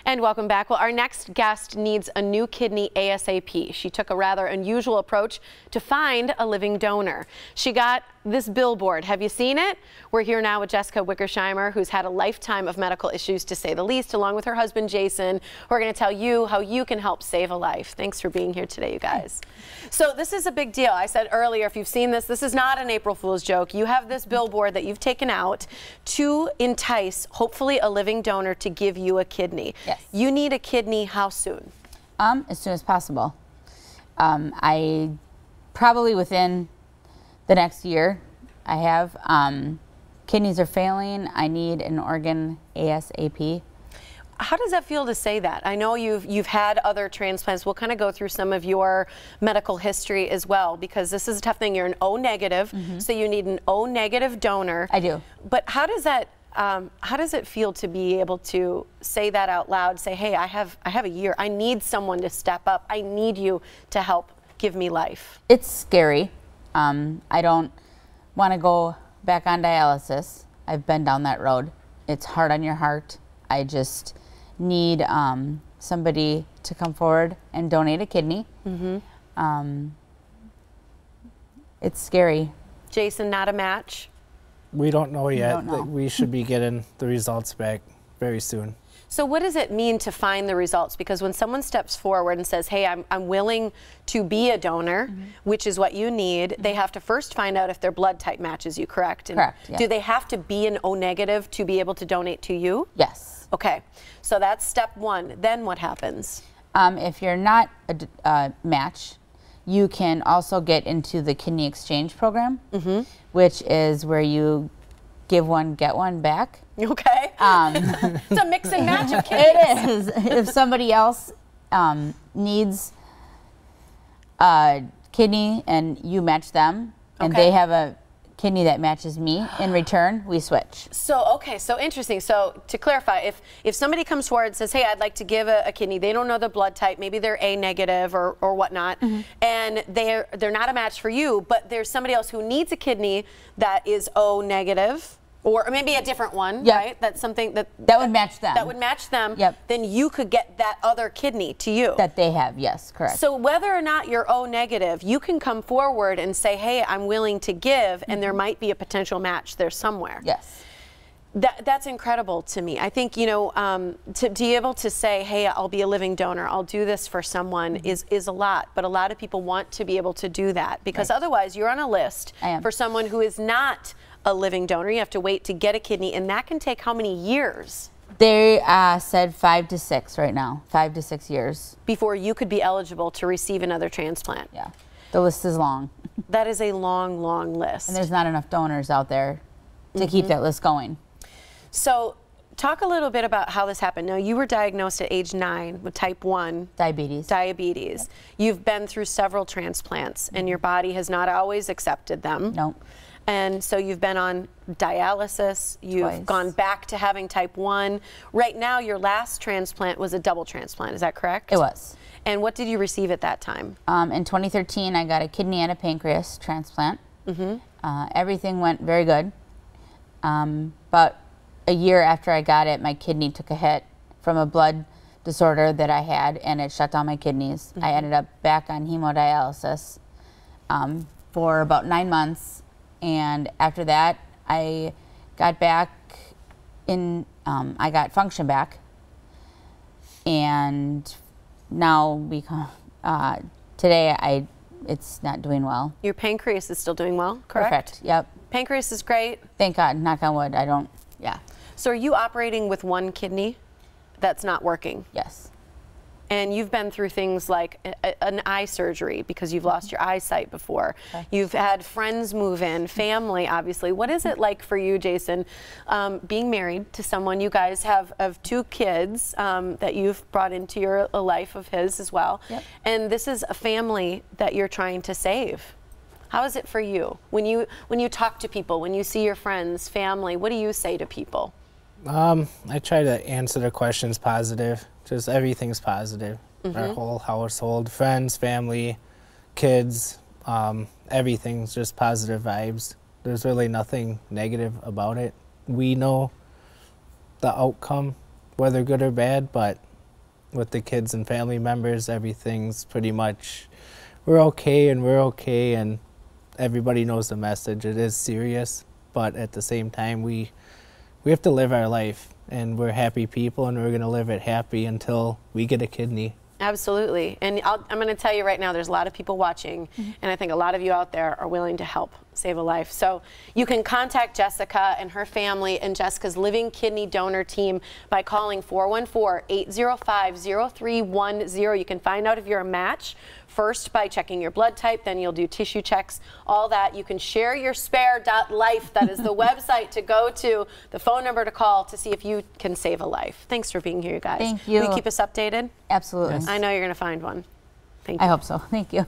And welcome back. Well, our next guest needs a new kidney ASAP. She took a rather unusual approach to find a living donor. She got this billboard. Have you seen it? We're here now with Jessica Wickersheimer, who's had a lifetime of medical issues, to say the least, along with her husband, Jason, who are going to tell you how you can help save a life. Thanks for being here today, you guys. So this is a big deal. I said earlier, if you've seen this is not an April Fool's joke. You have this billboard that you've taken out to entice, hopefully, a living donor to give you a kidney. Yes. You need a kidney how soon? As soon as possible. I probably within the next year. I have kidneys are failing. I need an organ ASAP. How does that feel to say that? I know you've had other transplants. We'll kind of go through some of your medical history as well, because this is a tough thing. You're an O negative, so you need an O negative donor. I do. But how does that? How does it feel to be able to say that out loud? Say, hey, I have a year. I need someone to step up. I need you to help give me life. It's scary. I don't want to go back on dialysis. I've been down that road. It's hard on your heart. I just need somebody to come forward and donate a kidney. It's scary. Jason, not a match? We don't know yet. Don't know. We should be getting the results back very soon. So what does it mean to find the results? Because when someone steps forward and says, hey, I'm willing to be a donor, which is what you need, they have to first find out if their blood type matches you, correct? And Correct, yes. do they have to be an O negative to be able to donate to you? Yes. Okay, so that's step one. Then what happens? If you're not a match, you can also get into the kidney exchange program, which is where you give one, get one back. Okay. It's a mix and match of kidneys. It is. If somebody else needs a kidney and you match them, and Okay. they have a kidney that matches me, in return, we switch. So, okay, so interesting. So to clarify, if somebody comes forward and says, hey, I'd like to give a kidney, they don't know the blood type, maybe they're A negative or whatnot, and they're not a match for you, but there's somebody else who needs a kidney that is O negative, or maybe a different one, Yep. right? That's something that would match them. That would match them. Yep. Then you could get that other kidney to you. That they have, yes, correct. So whether or not you're O negative, you can come forward and say, hey, I'm willing to give, and there might be a potential match there somewhere. Yes. That's incredible to me. I think, you know, to be able to say, hey, I'll be a living donor, I'll do this for someone is a lot. But a lot of people want to be able to do that, because otherwise you're on a list for someone who is not a living donor. You have to wait to get a kidney, and that can take how many years? They said 5 to 6 right now, 5 to 6 years. Before you could be eligible to receive another transplant. Yeah, the list is long. That is a long, long list. And there's not enough donors out there to keep that list going. So talk a little bit about how this happened. Now, you were diagnosed at age 9 with type 1 Diabetes. diabetes. You've been through several transplants, and your body has not always accepted them. No. And so you've been on dialysis, you've Twice. gone back to having type 1. Right now, your last transplant was a double transplant, is that correct? It was. And what did you receive at that time? In 2013, I got a kidney and a pancreas transplant. Everything went very good. But a year after I got it, my kidney took a hit from a blood disorder that I had, and it shut down my kidneys. I ended up back on hemodialysis for about 9 months. And after that, I got back in, I got function back. And now, today, it's not doing well. Your pancreas is still doing well, correct? Perfect, yep. Pancreas is great. Thank God, knock on wood, yeah. So are you operating with one kidney that's not working? Yes. And you've been through things like an eye surgery because you've lost your eyesight before. Okay. You've had friends move in, family, obviously. What is it like for you, Jason, being married to someone? You guys have 2 kids that you've brought into your life of his as well. Yep. And this is a family that you're trying to save. How is it for you? When you talk to people, when you see your friends, family, what do you say to people? I try to answer the questions positive. Just everything's positive. Our whole household, friends, family, kids, everything's just positive vibes. There's really nothing negative about it. We know the outcome, whether good or bad, but with the kids and family members. Everything's pretty much, we're okay and we're okay, and everybody knows the message. It is serious, but at the same time, we have to live our life, and we're happy people, and we're going to live it happy until we get a kidney. Absolutely. And I'm going to tell you right now, there's a lot of people watching, and I think a lot of you out there are willing to help save a life. So you can contact Jessica and her family and Jessica's Living Kidney Donor Team by calling 414-805-0310. You can find out if you're a match first by checking your blood type, then you'll do tissue checks, all that. You can share your spare.life. That is the website to go to, the phone number to call to see if you can save a life. Thanks for being here, you guys. Thank you. Will you keep us updated? Absolutely. Yes. I know you're going to find one. Thank you. I hope so. Thank you.